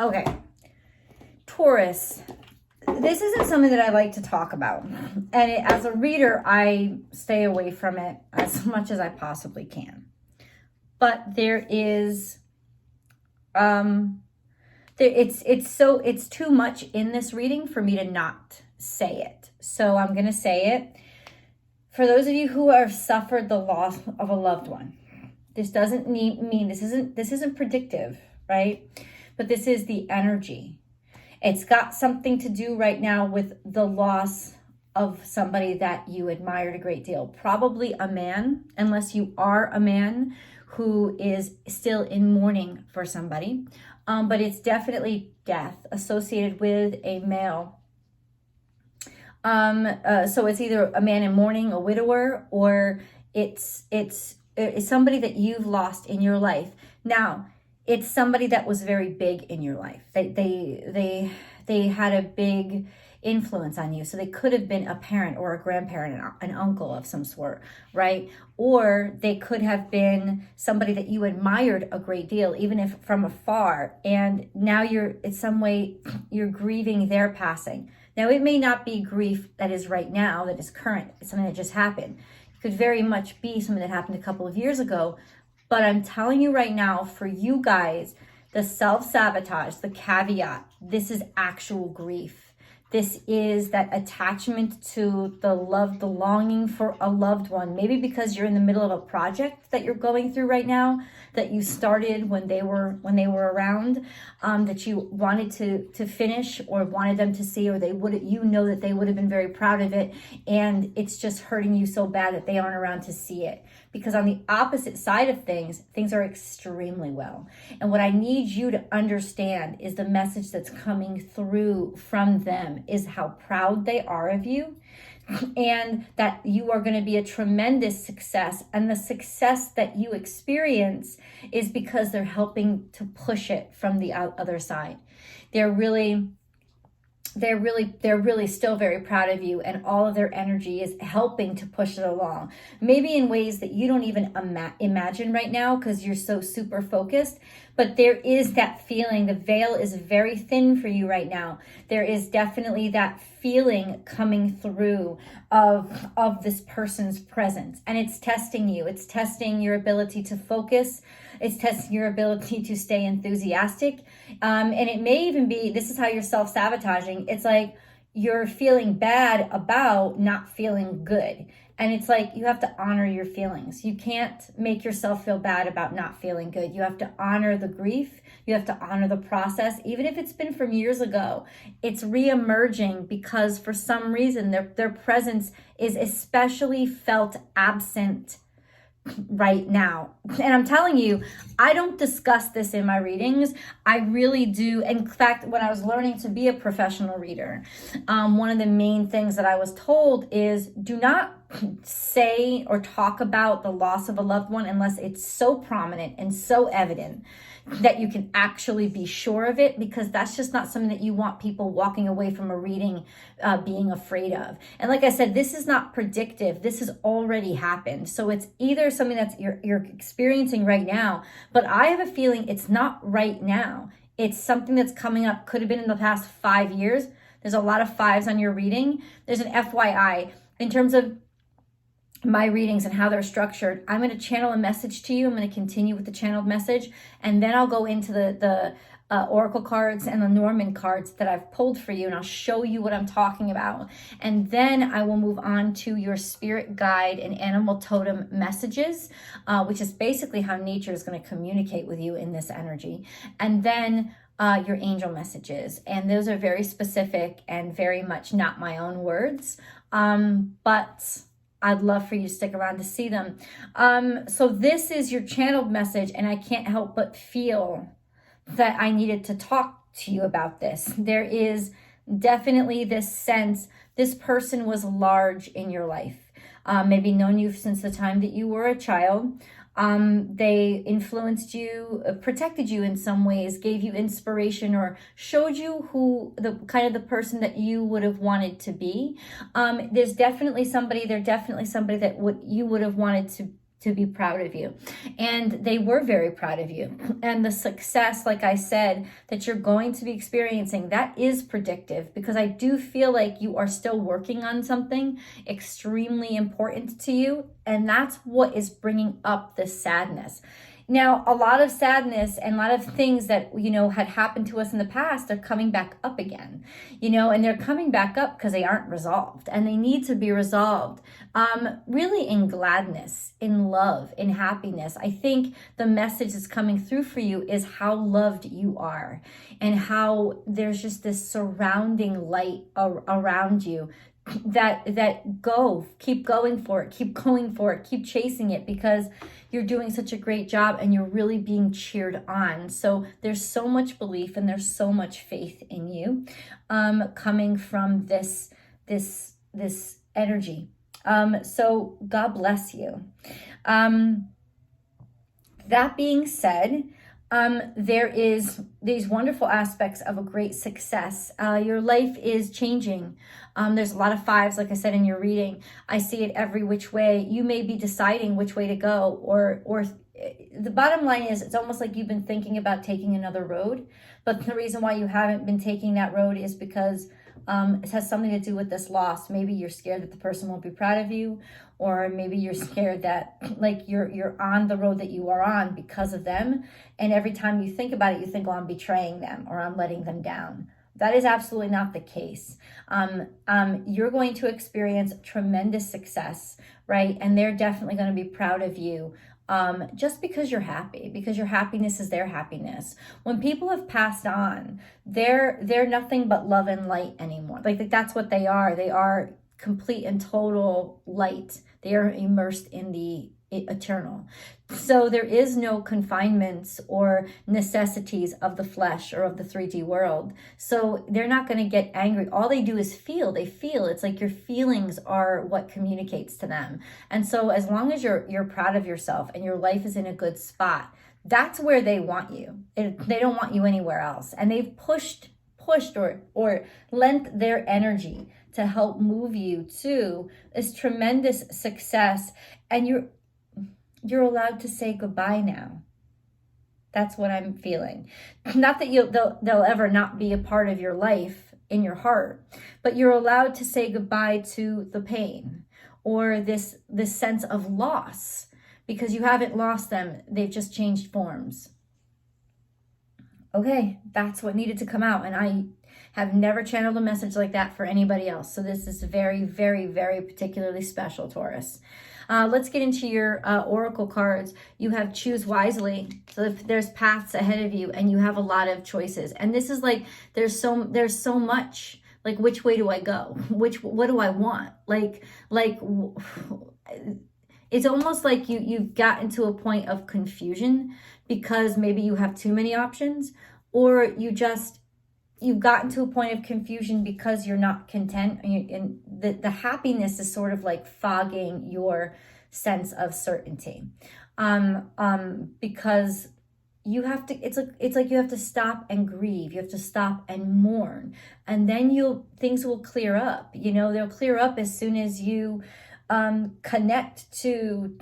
Okay, Taurus, this isn't something that I like to talk about. And as a reader, I stay away from it as much as I possibly can. But there is, it's too much in this reading for me to not say it. So I'm going to say it. For those of you who have suffered the loss of a loved one, this doesn't mean this isn't predictive, right? But this is the energy. It's got something to do right now with the loss of somebody that you admired a great deal. Probably a man, unless you are a man who is still in mourning for somebody. But it's definitely death associated with a male. So it's either a man in mourning, a widower, or it's somebody that you've lost in your life. Now, it's somebody that was very big in your life. They had a big influence on you. So they could have been a parent or a grandparent, an uncle of some sort, right? Or they could have been somebody that you admired a great deal, even if from afar. And now in some way, you're grieving their passing. Now, it may not be grief that is right now, that is current. It's something that just happened. It could very much be something that happened a couple of years ago. But I'm telling you right now, for you guys, the self-sabotage, the caveat, this is actual grief. This is that attachment to the love, the longing for a loved one. Maybe because you're in the middle of a project that you're going through right now, that you started when they were around, that you wanted to finish or wanted them to see, or that they would have been very proud of it, and it's just hurting you so bad that they aren't around to see it. Because on the opposite side of things are extremely well. And what I need you to understand is the message that's coming through from them is how proud they are of you, and that you are going to be a tremendous success. And the success that you experience is because they're helping to push it from the other side. They're really still very proud of you, and all of their energy is helping to push it along. Maybe in ways that you don't even imagine right now because you're so super focused, but there is that feeling. The veil is very thin for you right now. There is definitely that feeling coming through of this person's presence, and it's testing you. It's testing your ability to focus. It's testing your ability to stay enthusiastic. And it may even be, this is how you're self-sabotaging. It's like you're feeling bad about not feeling good. And it's like you have to honor your feelings. You can't make yourself feel bad about not feeling good. You have to honor the grief. You have to honor the process. Even if it's been from years ago, it's re-emerging because for some reason their presence is especially felt absent right now. And I'm telling you, I don't discuss this in my readings. I really do. In fact, when I was learning to be a professional reader, one of the main things that I was told is do not say or talk about the loss of a loved one unless it's so prominent and so evident that you can actually be sure of it, because that's just not something that you want people walking away from a reading being afraid of. And like I said, this is not predictive. This has already happened. So it's either something that's you're experiencing right now, but I have a feeling it's not right now. It's something that's coming up. Could have been in the past 5 years. There's a lot of fives on your reading. There's an FYI in terms of my readings and how they're structured. I'm going to channel a message to you. I'm going to continue with the channeled message, and then I'll go into the Oracle cards and the Lenormand cards that I've pulled for you, and I'll show you what I'm talking about. And then I will move on to your spirit guide and animal totem messages, which is basically how nature is going to communicate with you in this energy. And then your angel messages. And those are very specific and very much not my own words. But I'd love for you to stick around to see them. So this is your channeled message, and I can't help but feel that I needed to talk to you about this. There is definitely this sense, this person was large in your life, maybe known you since the time that you were a child. They influenced you, protected you in some ways, gave you inspiration, or showed you who the person that you would have wanted to be. They're definitely somebody that you would have wanted to be proud of you. And they were very proud of you. And the success, like I said, that you're going to be experiencing, that is predictive, because I do feel like you are still working on something extremely important to you. And that's what is bringing up this sadness. Now, a lot of sadness and a lot of things that, you know, had happened to us in the past are coming back up again, you know, and they're coming back up because they aren't resolved, and they need to be resolved, really in gladness, in love, in happiness. I think the message that's coming through for you is how loved you are, and how there's just this surrounding light around you that keep going for it, keep chasing it, because you're doing such a great job and you're really being cheered on. So there's so much belief and there's so much faith in you, coming from this energy. So God bless you. That being said, there is these wonderful aspects of a great success. Your life is changing. There's a lot of fives, like I said, in your reading. I see it every which way. You may be deciding which way to go, or the bottom line is, it's almost like you've been thinking about taking another road, but the reason why you haven't been taking that road is because it has something to do with this loss. Maybe you're scared that the person won't be proud of you, or maybe you're scared that, like, you're on the road that you are on because of them. And every time you think about it, you think, oh, I'm betraying them or I'm letting them down. That is absolutely not the case. You're going to experience tremendous success, right? And they're definitely going to be proud of you. Just because you're happy, because your happiness is their happiness. When people have passed on, they're nothing but love and light anymore. Like that's what they are. They are complete and total light. They are immersed in the eternal. So there is no confinements or necessities of the flesh or of the 3D world. So they're not going to get angry. All they do is feel. They feel. It's like your feelings are what communicates to them. And so as long as you're proud of yourself and your life is in a good spot, that's where they want you. They don't want you anywhere else. And they've pushed or lent their energy to help move you to this tremendous success. And you're allowed to say goodbye now. That's what I'm feeling. Not that they'll ever not be a part of your life in your heart, but you're allowed to say goodbye to the pain or this sense of loss, because you haven't lost them. They've just changed forms. Okay, that's what needed to come out. And I have never channeled a message like that for anybody else. So this is very, very, very particularly special, Taurus. Let's get into your oracle cards. You have choose wisely. So if there's paths ahead of you and you have a lot of choices, and this is like, there's so much, like, which way do I go? What do I want? Like it's almost like you've gotten to a point of confusion because maybe you have too many options, or you've gotten to a point of confusion because you're not content, and the happiness is sort of like fogging your sense of certainty, because you have to, it's like you have to stop and grieve, you have to stop and mourn, and then things will clear up. They'll clear up as soon as you connect to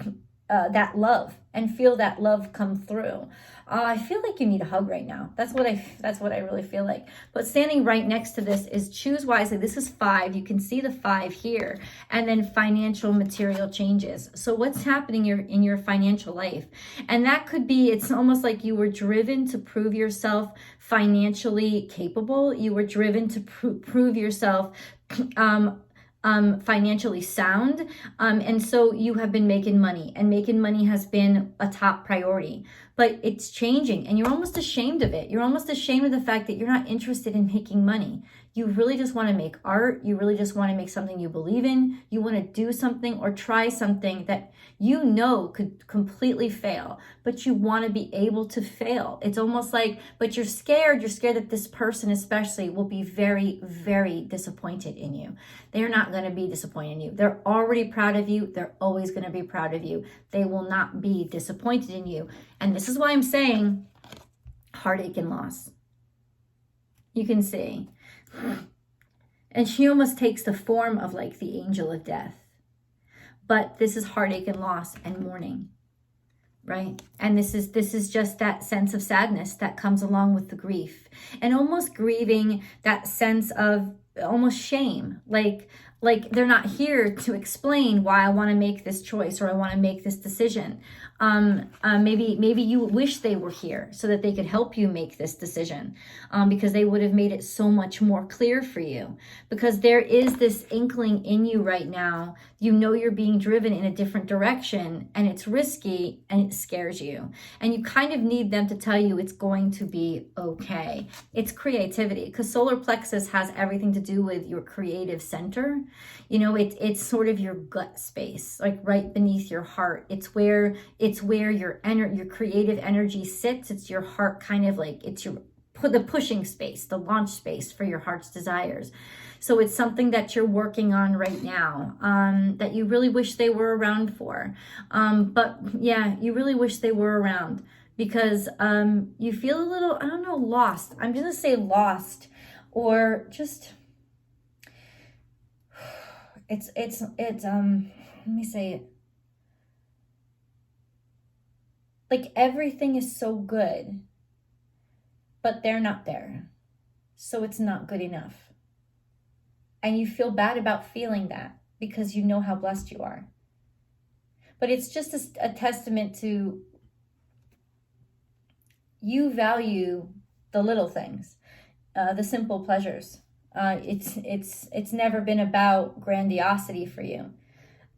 that love and feel that love come through. I feel like you need a hug right now. That's what I really feel like. But standing right next to this is choose wisely. This is 5. You can see the 5 here, and then financial material changes. So what's happening in your financial life? And that could be, it's almost like you were driven to prove yourself financially capable. You were driven to prove yourself financially sound. And so you have been making money, and making money has been a top priority, but it's changing and you're almost ashamed of it. You're almost ashamed of the fact that you're not interested in making money. You really just want to make art. You really just want to make something you believe in. You want to do something or try something that you know could completely fail, but you want to be able to fail. It's almost like, but you're scared that this person especially will be very, very disappointed in you. They're not going to be disappointed in you. They're already proud of you. They're always going to be proud of you. They will not be disappointed in you. And this is why I'm saying heartache and loss. You can see. And she almost takes the form of like the angel of death. But this is heartache and loss and mourning, right? And this is just that sense of sadness that comes along with the grief, and almost grieving that sense of almost shame, like they're not here to explain why I want to make this choice or I want to make this decision. Maybe you wish they were here so that they could help you make this decision, because they would have made it so much more clear for you. Because there is this inkling in you right now. You know you're being driven in a different direction, and it's risky and it scares you. And you kind of need them to tell you it's going to be okay. It's creativity, because solar plexus has everything to do with your creative center. You know, it's sort of your gut space, like right beneath your heart. It's where your creative energy sits. It's your heart, kind of like it's the pushing space, the launch space for your heart's desires. So it's something that you're working on right now, that you really wish they were around for. But yeah, you really wish they were around, because you feel a little, I don't know, lost. I'm just gonna say lost, or just, it's let me say it. Like everything is so good, but they're not there. So it's not good enough. And you feel bad about feeling that, because you know how blessed you are. But it's just a testament to you value the little things, the simple pleasures. It's never been about grandiosity for you,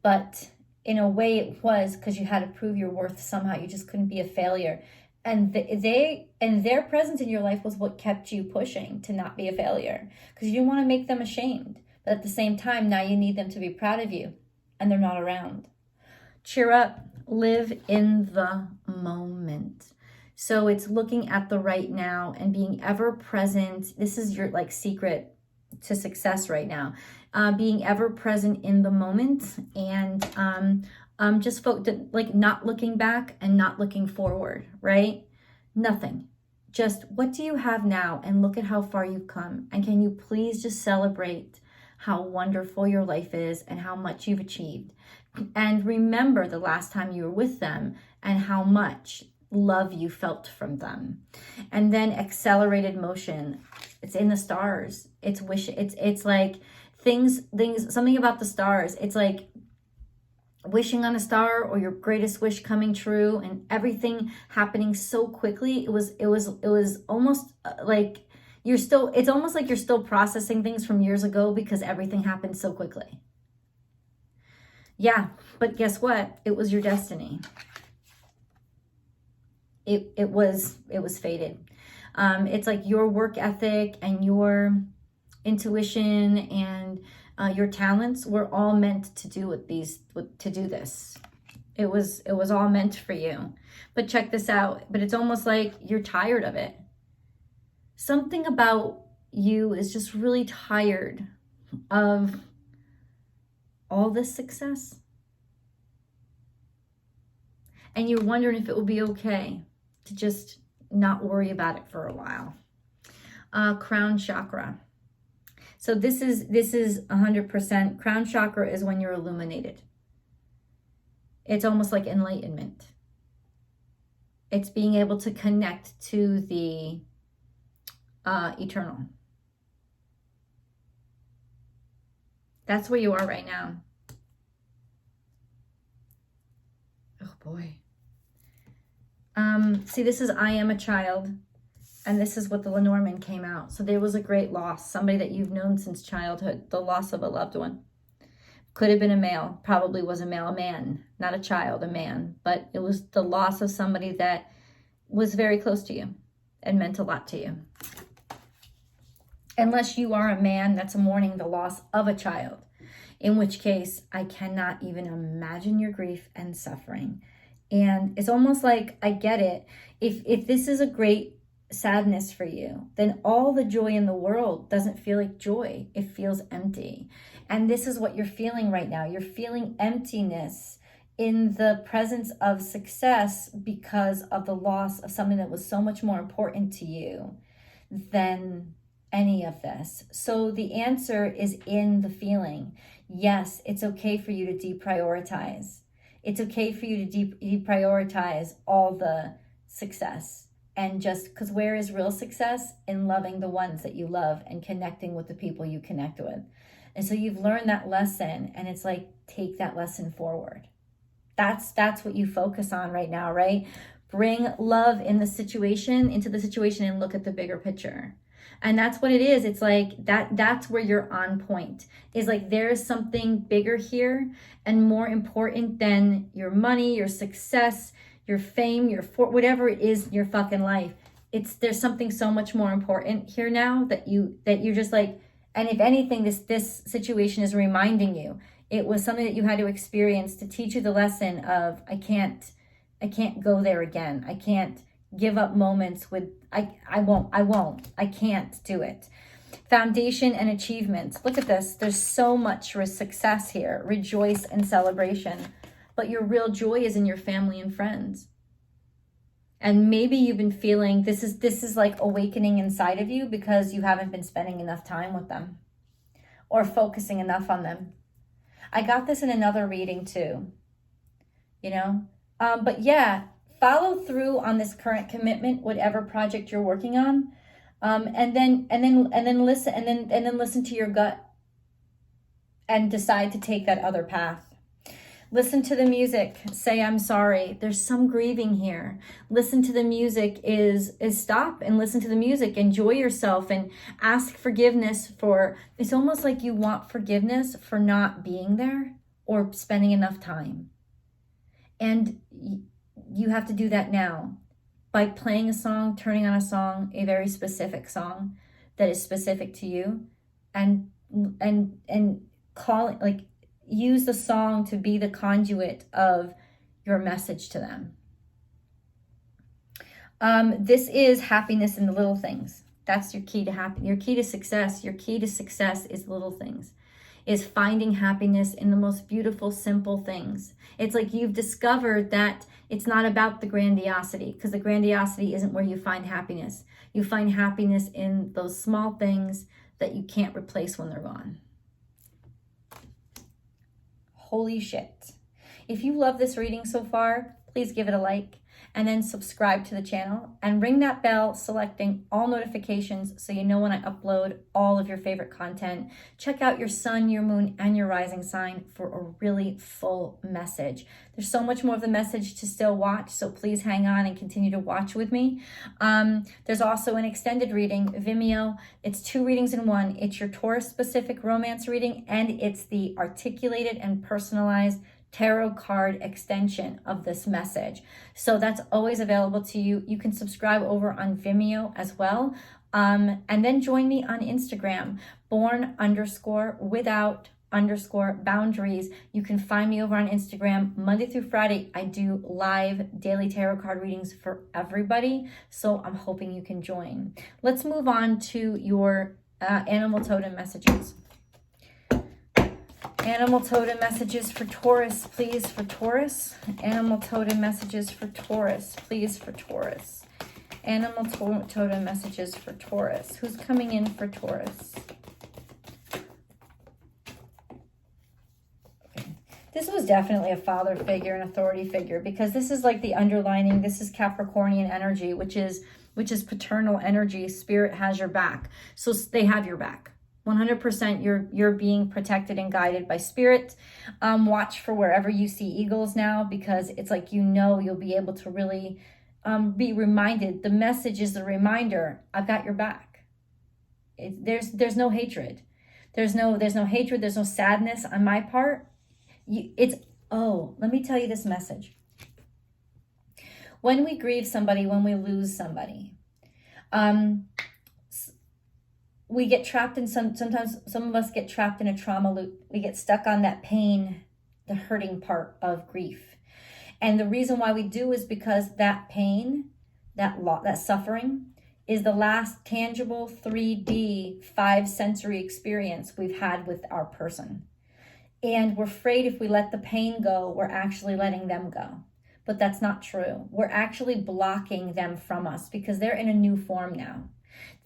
but in a way it was, because you had to prove your worth somehow. You just couldn't be a failure. And their presence in your life was what kept you pushing to not be a failure, because you didn't want to make them ashamed. But at the same time, now you need them to be proud of you, and they're not around. Cheer up, live in the moment. So it's looking at the right now and being ever present. This is your like secret to success right now. Being ever present in the moment, and just like not looking back and not looking forward, right? Nothing. Just what do you have now, and look at how far you've come. And can you please just celebrate how wonderful your life is and how much you've achieved. And remember the last time you were with them and how much love you felt from them. And then accelerated motion. It's in the stars. It's wish. It's like things, something about the stars. It's like wishing on a star, or your greatest wish coming true, and everything happening so quickly. It was almost like it's almost like you're still processing things from years ago, because everything happened so quickly. Yeah, but guess what? It was your destiny. It was fated. It's like your work ethic and your intuition and your talents were all meant to do this. It was all meant for you. But check this out. But it's almost like you're tired of it. Something about you is just really tired of all this success. And you're wondering if it will be okay to just not worry about it for a while. Crown chakra. So this is 100%. Crown chakra is when you're illuminated. It's almost like enlightenment. It's being able to connect to the eternal. That's where you are right now. Oh boy. See, this is I am a child, and this is what the Lenormand came out. So there was a great loss, somebody that you've known since childhood, the loss of a loved one. Could have been a male, probably was a male, a man, not a child, a man, but it was the loss of somebody that was very close to you and meant a lot to you. Unless you are a man that's mourning the loss of a child, in which case I cannot even imagine your grief and suffering. And it's almost like, I get it. If this is a great sadness for you, then all the joy in the world doesn't feel like joy. It feels empty. And this is what you're feeling right now. You're feeling emptiness in the presence of success because of the loss of something that was so much more important to you than any of this. So the answer is in the feeling. Yes, it's okay for you to deprioritize. It's okay for you to deprioritize all the success. And just because where is real success? In loving the ones that you love and connecting with the people you connect with. And so you've learned that lesson, and it's like, take that lesson forward. That's what you focus on right now, right? Bring love into the situation, and look at the bigger picture. And that's what it is. It's like that's where you're on point. Is like there's something bigger here and more important than your money, your success, your fame, whatever it is in your fucking life. There's something so much more important here now that you're just like, and if anything, this situation is reminding you. It was something that you had to experience to teach you the lesson of, I can't go there again. I can't give up moments with, I won't, I can't do it. Foundation and achievements. Look at this. There's so much success here. Rejoice and celebration. But your real joy is in your family and friends. And maybe you've been feeling, this is like awakening inside of you because you haven't been spending enough time with them or focusing enough on them. I got this in another reading too, but yeah, follow through on this current commitment, whatever project you're working on, and then listen to your gut and decide to take that other path. Listen to the music. Say, I'm sorry. There's some grieving here. Listen to the music is stop and listen to the music. Enjoy yourself and ask forgiveness for, it's almost like you want forgiveness for not being there or spending enough time. And you have to do that now by playing a song, turning on a song, a very specific song that is specific to you, and calling, like, use the song to be the conduit of your message to them. This is happiness in the little things. That's your key to happiness. Your key to success. Your key to success is little things. Is finding happiness in the most beautiful, simple things. It's like you've discovered that it's not about the grandiosity, because the grandiosity isn't where you find happiness. You find happiness in those small things that you can't replace when they're gone. Holy shit. If you love this reading so far, please give it a like and then subscribe to the channel and ring that bell selecting all notifications so you know when I upload all of your favorite content. Check out your sun, your moon, and your rising sign for a really full message. There's so much more of the message to still watch, so please hang on and continue to watch with me. There's also an extended reading, Vimeo. It's 2 readings in one. It's your Taurus specific romance reading, and it's the articulated and personalized tarot card extension of this message. So that's always available to you. You can subscribe over on Vimeo as well. And then join me on Instagram, Born_without_boundaries. You can find me over on Instagram Monday through Friday. I do live daily tarot card readings for everybody. So I'm hoping you can join. Let's move on to your animal totem messages. Animal totem messages for Taurus, please, for Taurus. Animal totem messages for Taurus, please, for Taurus. Animal totem messages for Taurus. Who's coming in for Taurus? Okay. This was definitely a father figure, an authority figure, because this is like the underlining. This is Capricornian energy, which is paternal energy. Spirit has your back. So they have your back. 100% you're being protected and guided by spirit. Watch for wherever you see eagles now, because it's like, you'll be able to really be reminded. The message is the reminder, I've got your back. There's no hatred. There's no hatred. There's no sadness on my part. Let me tell you this message. When we grieve somebody, when we lose somebody, we get trapped in sometimes some of us get trapped in a trauma loop. We get stuck on that pain, the hurting part of grief. And the reason why we do is because that pain, that suffering is the last tangible 3D 5 sensory experience we've had with our person. And we're afraid if we let the pain go, we're actually letting them go. But that's not true. We're actually blocking them from us because they're in a new form now.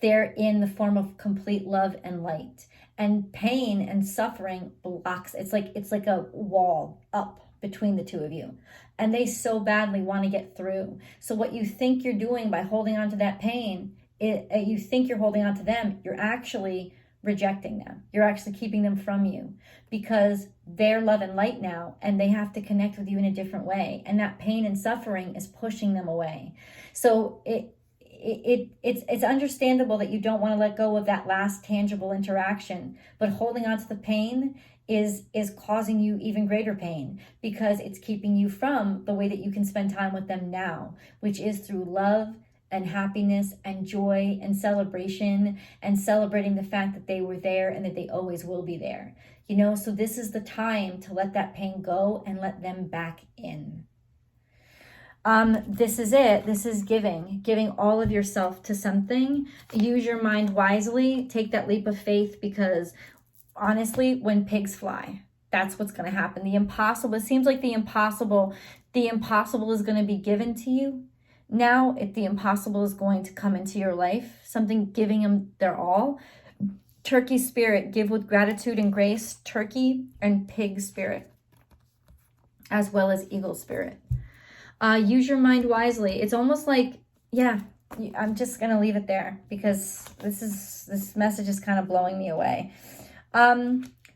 They're in the form of complete love and light. And pain and suffering blocks. It's like a wall up between the two of you. And they so badly want to get through. So what you think you're doing by holding on to that pain, you think you're holding on to them, you're actually rejecting them. You're actually keeping them from you because they're love and light now, and they have to connect with you in a different way. And that pain and suffering is pushing them away. So it's understandable that you don't want to let go of that last tangible interaction, but holding on to the pain is causing you even greater pain because it's keeping you from the way that you can spend time with them now, which is through love and happiness and joy and celebration and celebrating the fact that they were there and that they always will be there. You know, so this is the time to let that pain go and let them back in. This is it. This is giving all of yourself to something. Use your mind wisely. Take that leap of faith because honestly, when pigs fly, that's what's going to happen. The impossible, it seems like the impossible is going to be given to you. Now, if the impossible is going to come into your life, something giving them their all. Turkey spirit, give with gratitude and grace. Turkey and pig spirit, as well as eagle spirit. Use your mind wisely. It's almost like, yeah, I'm just going to leave it there because this message is kind of blowing me away.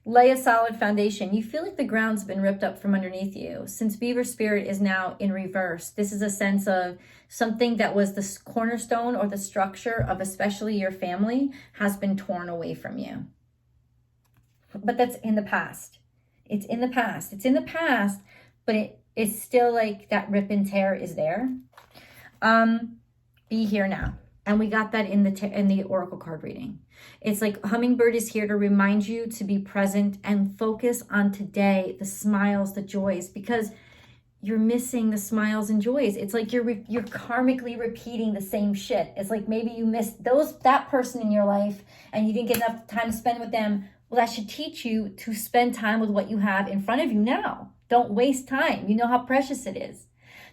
Lay a solid foundation. You feel like the ground's been ripped up from underneath you. Since Beaver Spirit is now in reverse, this is a sense of something that was the cornerstone or the structure of especially your family has been torn away from you. But that's in the past. It's in the past. It's in the past, but it's still like that rip and tear is there. Be here now. And we got that in the oracle card reading. It's like Hummingbird is here to remind you to be present and focus on today, the smiles, the joys, because you're missing the smiles and joys. It's like you're karmically repeating the same shit. It's like maybe you missed that person in your life and you didn't get enough time to spend with them. Well, that should teach you to spend time with what you have in front of you now. Don't waste time. You know how precious it is.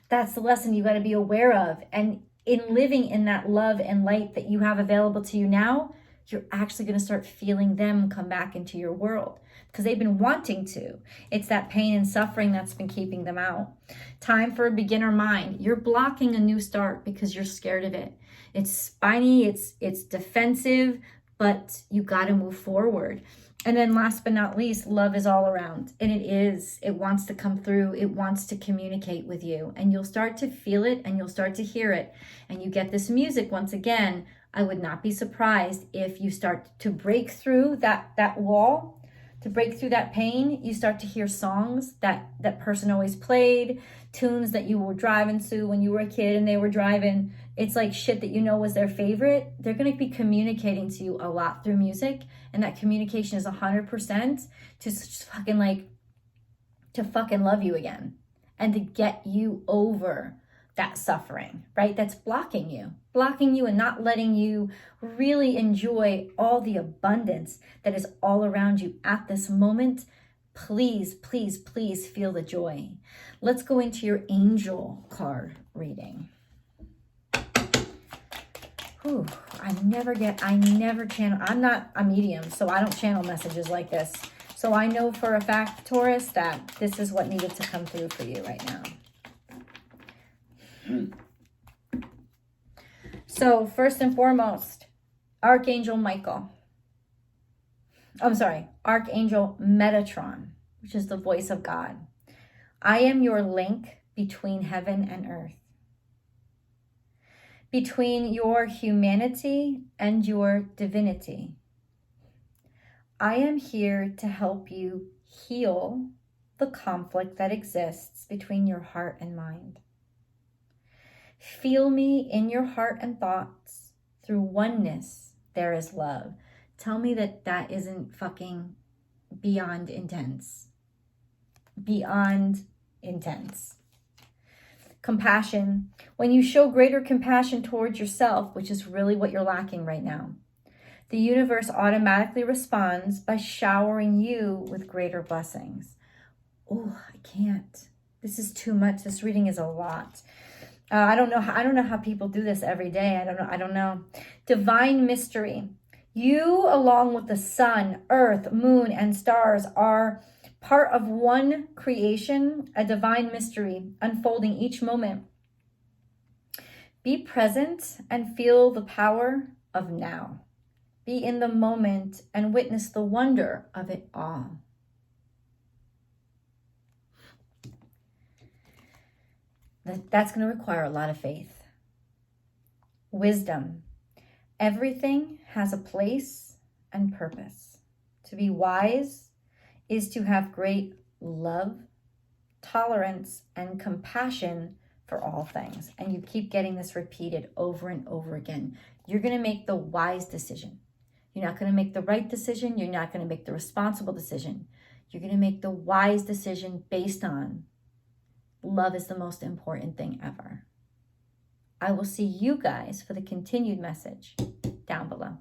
That's the lesson you got to be aware of. And in living in that love and light that you have available to you now, you're actually going to start feeling them come back into your world because they've been wanting to. It's that pain and suffering that's been keeping them out. Time for a beginner mind. You're blocking a new start because you're scared of it. It's spiny, it's defensive, but you got to move forward. And then last but not least, love is all around. And it wants to come through. It wants to communicate with you. And you'll start to feel it and you'll start to hear it. And you get this music once again. I would not be surprised if you start to break through that wall, to break through that pain. You start to hear songs that person always played, tunes that you were driving to when you were a kid and they were driving. It's like shit that you know was their favorite. They're going to be communicating to you a lot through music. And that communication is 100% to just fucking love you again and to get you over that suffering, right? That's blocking you and not letting you really enjoy all the abundance that is all around you at this moment. Please, please, please feel the joy. Let's go into your angel card reading. Whew, I never channel. I'm not a medium, so I don't channel messages like this. So I know for a fact, Taurus, that this is what needed to come through for you right now. So first and foremost, Archangel Metatron, which is the voice of God. I am your link between heaven and earth, between your humanity and your divinity. I am here to help you heal the conflict that exists between your heart and mind. Feel me in your heart and thoughts. Through oneness, there is love. Tell me that isn't fucking beyond intense. Beyond intense. Compassion. When you show greater compassion towards yourself, which is really what you're lacking right now, the universe automatically responds by showering you with greater blessings. Oh, I can't. This is too much. This reading is a lot. I don't know how people do this every day. I don't know. Divine mystery. You, along with the sun, earth, moon, and stars, are part of one creation, a divine mystery unfolding each moment. Be present and feel the power of now. Be in the moment and witness the wonder of it all. That's going to require a lot of faith. Wisdom. Everything has a place and purpose. To be wise is to have great love, tolerance, and compassion for all things. And you keep getting this repeated over and over again. You're going to make the wise decision. You're not going to make the right decision. You're not going to make the responsible decision. You're going to make the wise decision based on love is the most important thing ever. I will see you guys for the continued message down below.